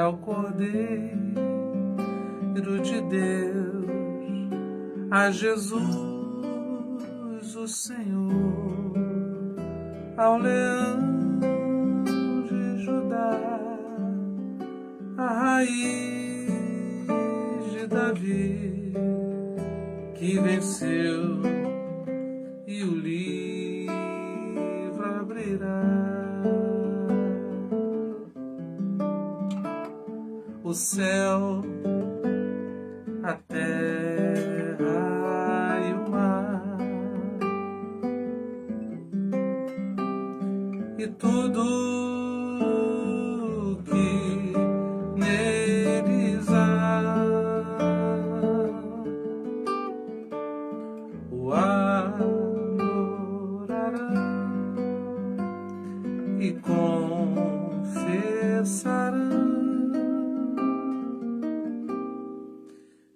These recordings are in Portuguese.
ao Cordeiro de Deus, a Jesus o Senhor, ao Leão de Judá, a raiz de Davi, que venceu e o livro abrirá. O céu, a terra e o mar, e tudo que neles há, o adorarão e confessarão: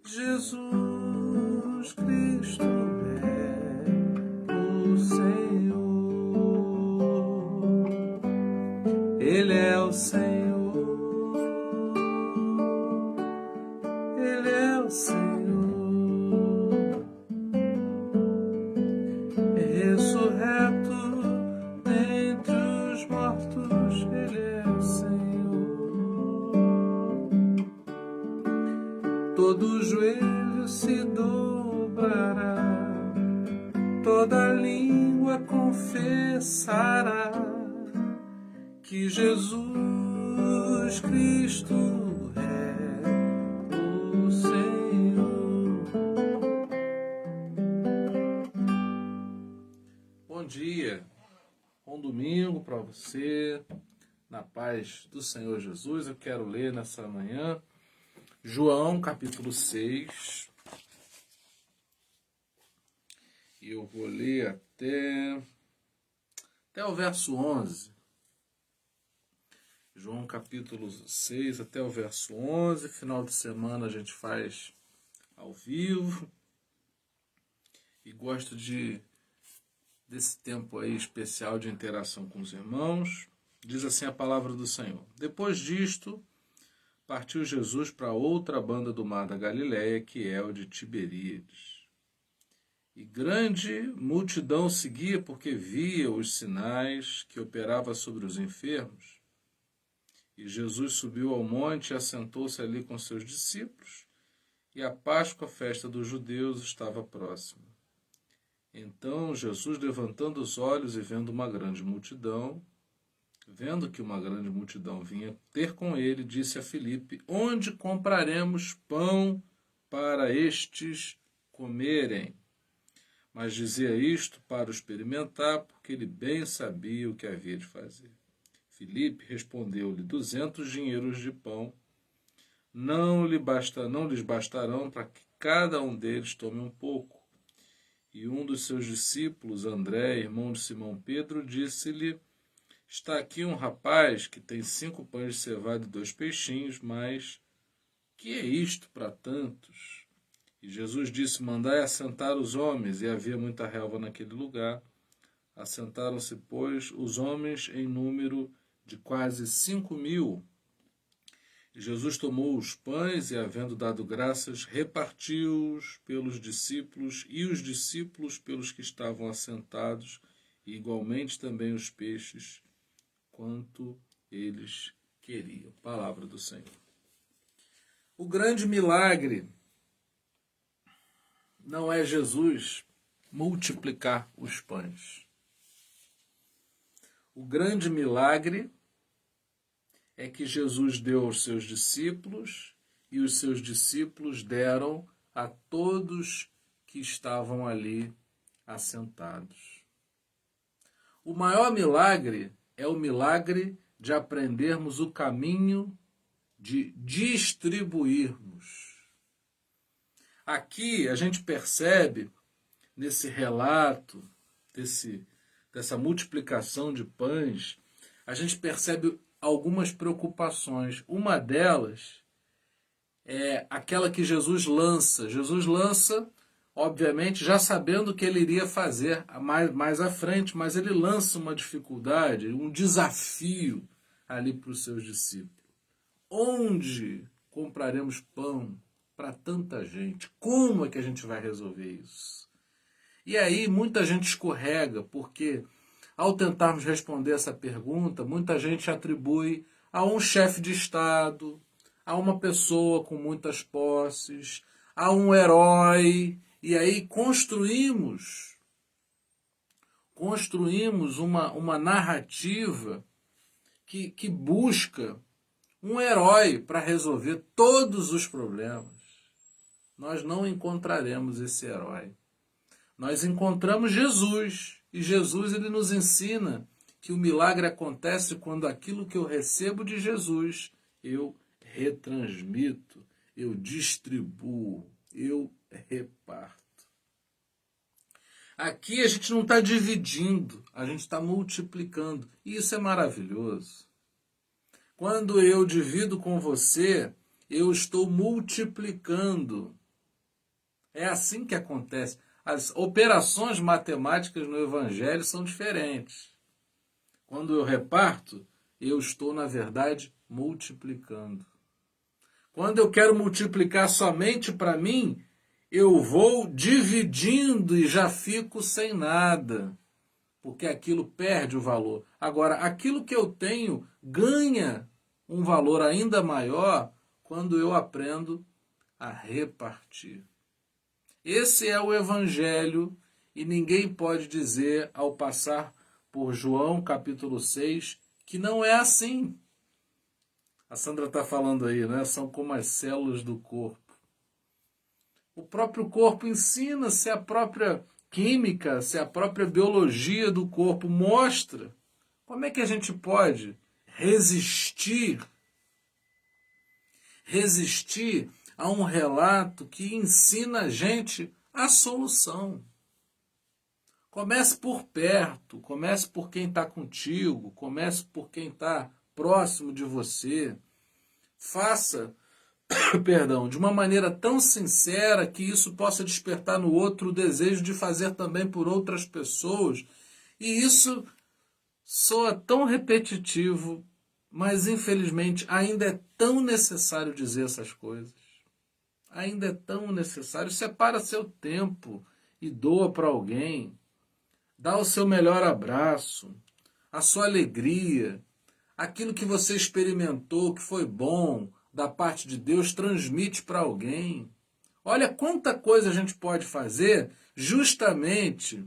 Jesus Cristo é o Senhor. Ele é o Senhor. Ele é o Senhor. Ressurreto dentre os mortos, Ele é o Senhor. Todo joelho se dobrará, toda língua confessará que Jesus Cristo é o Senhor. Bom dia, bom domingo para você, na paz do Senhor Jesus. Eu quero ler nessa manhã João capítulo 6, e eu vou ler até o verso 11. João capítulo 6 até o verso 11, final de semana a gente faz ao vivo, e gosto desse tempo aí especial de interação com os irmãos. Diz assim a palavra do Senhor: Depois disto, partiu Jesus para outra banda do mar da Galileia, que é o de Tiberíades. E grande multidão seguia, porque via os sinais que operava sobre os enfermos. E Jesus subiu ao monte e assentou-se ali com seus discípulos, e a Páscoa, a festa dos judeus, estava próxima. Então Jesus, levantando os olhos e vendo que uma grande multidão vinha ter com ele, disse a Filipe: Onde compraremos pão para estes comerem? Mas dizia isto para o experimentar, porque ele bem sabia o que havia de fazer. Filipe respondeu-lhe: 200 dinheiros de pão não lhes bastarão para que cada um deles tome um pouco. E um dos seus discípulos, André, irmão de Simão Pedro, disse-lhe: Está aqui um rapaz que tem 5 pães de cevada e 2 peixinhos, mas que é isto para tantos? E Jesus disse: Mandai assentar os homens. E havia muita relva naquele lugar. Assentaram-se, pois, os homens em número de quase 5.000. E Jesus tomou os pães e, havendo dado graças, repartiu-os pelos discípulos e os discípulos pelos que estavam assentados, e igualmente também os peixes, quanto eles queriam. Palavra do Senhor. O grande milagre não é Jesus multiplicar os pães. O grande milagre é que Jesus deu aos seus discípulos, e os seus discípulos deram a todos que estavam ali assentados. O maior milagre é o milagre de aprendermos o caminho de distribuirmos. Aqui a gente percebe, nesse relato, dessa multiplicação de pães, a gente percebe algumas preocupações. Uma delas é aquela que Jesus lança. Jesus lança, obviamente, já sabendo o que ele iria fazer mais à frente, mas ele lança uma dificuldade, um desafio ali para os seus discípulos. Onde compraremos pão para tanta gente? Como é que a gente vai resolver isso? E aí muita gente escorrega, porque ao tentarmos responder essa pergunta, muita gente atribui a um chefe de Estado, a uma pessoa com muitas posses, a um herói, e aí construímos uma narrativa que busca um herói para resolver todos os problemas. Nós não encontraremos esse herói. Nós encontramos Jesus, e Jesus ele nos ensina que o milagre acontece quando aquilo que eu recebo de Jesus, eu retransmito, eu distribuo, eu reparto. Aqui a gente não está dividindo, a gente está multiplicando, e isso é maravilhoso. Quando eu divido com você, eu estou multiplicando. É assim que acontece. As operações matemáticas no Evangelho são diferentes. Quando eu reparto, eu estou, na verdade, multiplicando. Quando eu quero multiplicar somente para mim, eu vou dividindo e já fico sem nada, porque aquilo perde o valor. Agora, aquilo que eu tenho ganha um valor ainda maior quando eu aprendo a repartir. Esse é o Evangelho, e ninguém pode dizer, ao passar por João capítulo 6, que não é assim. A Sandra está falando aí, né? São como as células do corpo. O próprio corpo ensina, se a própria química, se a própria biologia do corpo mostra, como é que a gente pode resistir a um relato que ensina a gente a solução. Comece por perto, comece por quem está contigo, comece por quem está próximo de você. Faça, perdão, de uma maneira tão sincera que isso possa despertar no outro o desejo de fazer também por outras pessoas. E isso soa tão repetitivo, mas infelizmente ainda é tão necessário dizer essas coisas. Ainda é tão necessário. Separa seu tempo e doa para alguém. Dá o seu melhor abraço, a sua alegria, aquilo que você experimentou, que foi bom, da parte de Deus, transmite para alguém. Olha quanta coisa a gente pode fazer justamente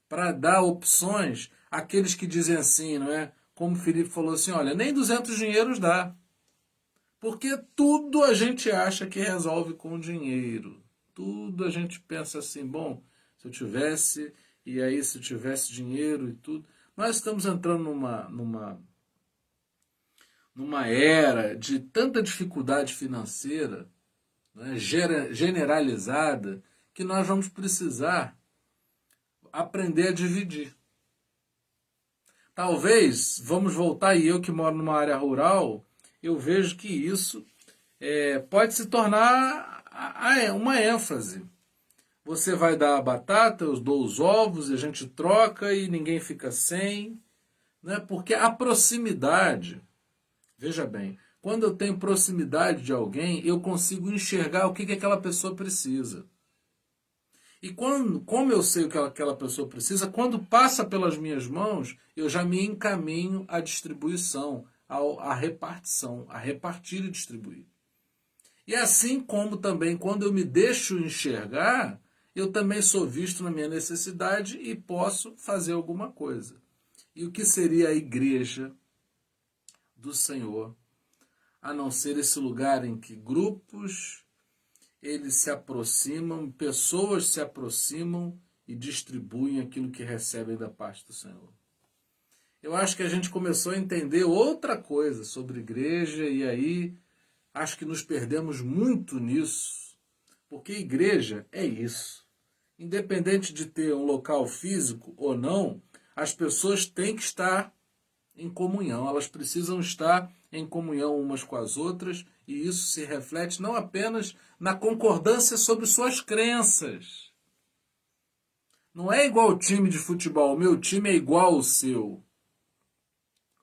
para dar opções àqueles que dizem assim, não é? Como o Felipe falou assim, olha, nem 200 dinheiros dá. Porque tudo a gente acha que resolve com dinheiro. Tudo a gente pensa assim, bom, se eu tivesse, e aí se eu tivesse dinheiro e tudo. Nós estamos entrando numa era de tanta dificuldade financeira, né, generalizada, que nós vamos precisar aprender a dividir. Talvez, vamos voltar, e eu que moro numa área rural, eu vejo que isso pode se tornar uma ênfase. Você vai dar a batata, eu dou os ovos, e a gente troca e ninguém fica sem. Né? Porque a proximidade, veja bem, quando eu tenho proximidade de alguém, eu consigo enxergar o que aquela pessoa precisa. E como eu sei o que aquela pessoa precisa, quando passa pelas minhas mãos, eu já me encaminho à distribuição, à repartição, a repartir e distribuir. E assim como também, quando eu me deixo enxergar, eu também sou visto na minha necessidade e posso fazer alguma coisa. E o que seria a igreja do Senhor, a não ser esse lugar em que grupos eles se aproximam, pessoas se aproximam e distribuem aquilo que recebem da parte do Senhor. Eu acho que a gente começou a entender outra coisa sobre igreja e aí acho que nos perdemos muito nisso, porque igreja é isso. Independente de ter um local físico ou não, as pessoas têm que estar em comunhão, elas precisam estar em comunhão umas com as outras, e isso se reflete não apenas na concordância sobre suas crenças. Não é igual o time de futebol, o meu time é igual ao seu.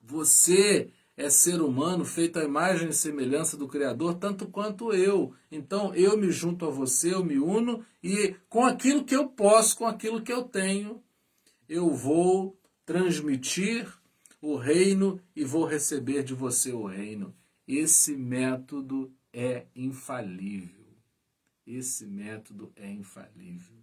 Você é ser humano, feito à imagem e semelhança do Criador, tanto quanto eu. Então, eu me junto a você, eu me uno, e com aquilo que eu posso, com aquilo que eu tenho, eu vou transmitir o reino e vou receber de você o reino. Esse método é infalível. Esse método é infalível.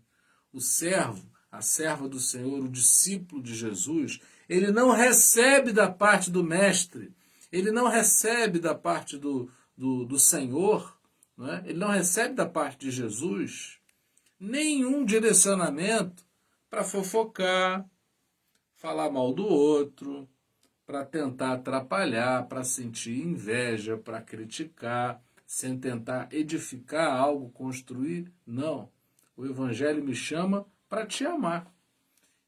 O servo, a serva do Senhor, o discípulo de Jesus, ele não recebe da parte do mestre, ele não recebe da parte do Senhor, não é? Ele não recebe da parte de Jesus nenhum direcionamento para fofocar, falar mal do outro, para tentar atrapalhar, para sentir inveja, para criticar, sem tentar edificar algo, construir. Não. O Evangelho me chama para te amar.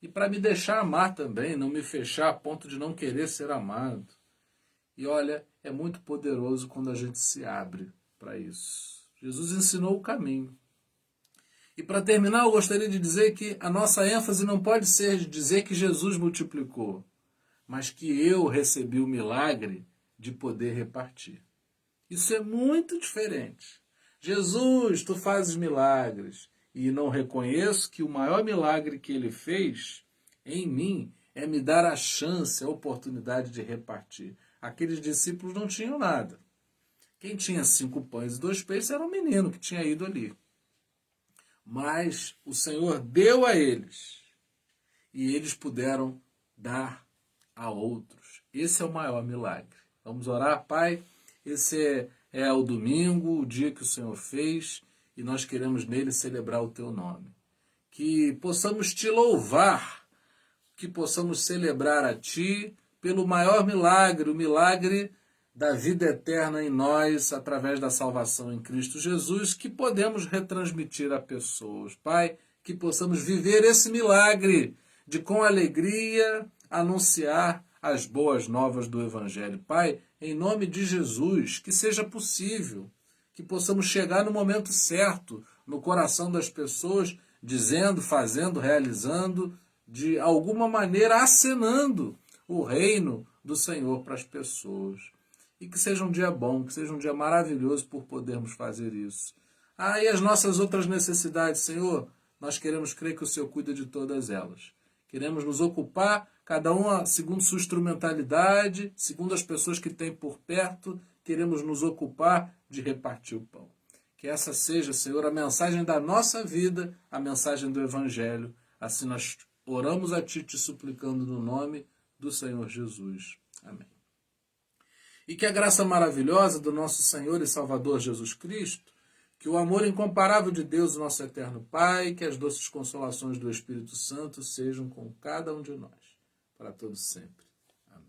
E para me deixar amar também, não me fechar a ponto de não querer ser amado. E olha, é muito poderoso quando a gente se abre para isso. Jesus ensinou o caminho. E para terminar, eu gostaria de dizer que a nossa ênfase não pode ser de dizer que Jesus multiplicou, mas que eu recebi o milagre de poder repartir. Isso é muito diferente. Jesus, tu fazes milagres, e não reconheço que o maior milagre que ele fez em mim é me dar a chance, a oportunidade de repartir. Aqueles discípulos não tinham nada. Quem tinha 5 pães e 2 peixes era um menino que tinha ido ali. Mas o Senhor deu a eles, e eles puderam dar a outros. Esse é o maior milagre. Vamos orar, Pai? Esse é o domingo, o dia que o Senhor fez, e nós queremos nele celebrar o teu nome. Que possamos te louvar, que possamos celebrar a ti pelo maior milagre, o milagre da vida eterna em nós, através da salvação em Cristo Jesus, que podemos retransmitir a pessoas. Pai, que possamos viver esse milagre de, com alegria, anunciar as boas novas do Evangelho. Pai, em nome de Jesus, que seja possível, que possamos chegar no momento certo, no coração das pessoas, dizendo, fazendo, realizando, de alguma maneira acenando o reino do Senhor para as pessoas. E que seja um dia bom, que seja um dia maravilhoso por podermos fazer isso. E as nossas outras necessidades, Senhor, nós queremos crer que o Senhor cuida de todas elas. Queremos nos ocupar, cada uma segundo sua instrumentalidade, segundo as pessoas que tem por perto, queremos nos ocupar de repartir o pão. Que essa seja, Senhor, a mensagem da nossa vida, a mensagem do Evangelho. Assim nós oramos a Ti, te suplicando no nome do Senhor Jesus. Amém. E que a graça maravilhosa do nosso Senhor e Salvador Jesus Cristo, que o amor incomparável de Deus, nosso eterno Pai, que as doces consolações do Espírito Santo sejam com cada um de nós, para todos sempre. Amém.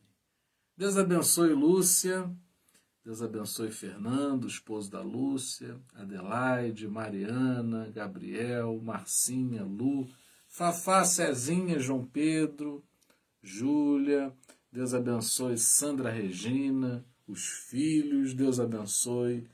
Deus abençoe Lúcia, Deus abençoe Fernando, esposo da Lúcia, Adelaide, Mariana, Gabriel, Marcinha, Lu, Fafá, Cezinha, João Pedro, Júlia. Deus abençoe Sandra Regina, os filhos. Deus abençoe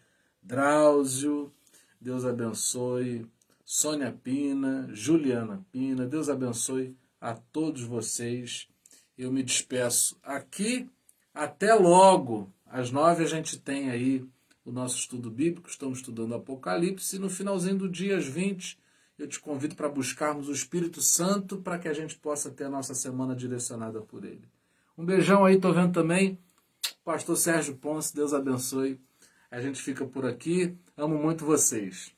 Drauzio. Deus abençoe Sônia Pina, Juliana Pina. Deus abençoe a todos vocês. Eu me despeço aqui. Até logo. Às 9 a gente tem aí o nosso estudo bíblico. Estamos estudando Apocalipse. E no finalzinho do dia, às 20, eu te convido para buscarmos o Espírito Santo para que a gente possa ter a nossa semana direcionada por ele. Um beijão aí, tô vendo também. Pastor Sérgio Ponce, Deus abençoe. A gente fica por aqui. Amo muito vocês.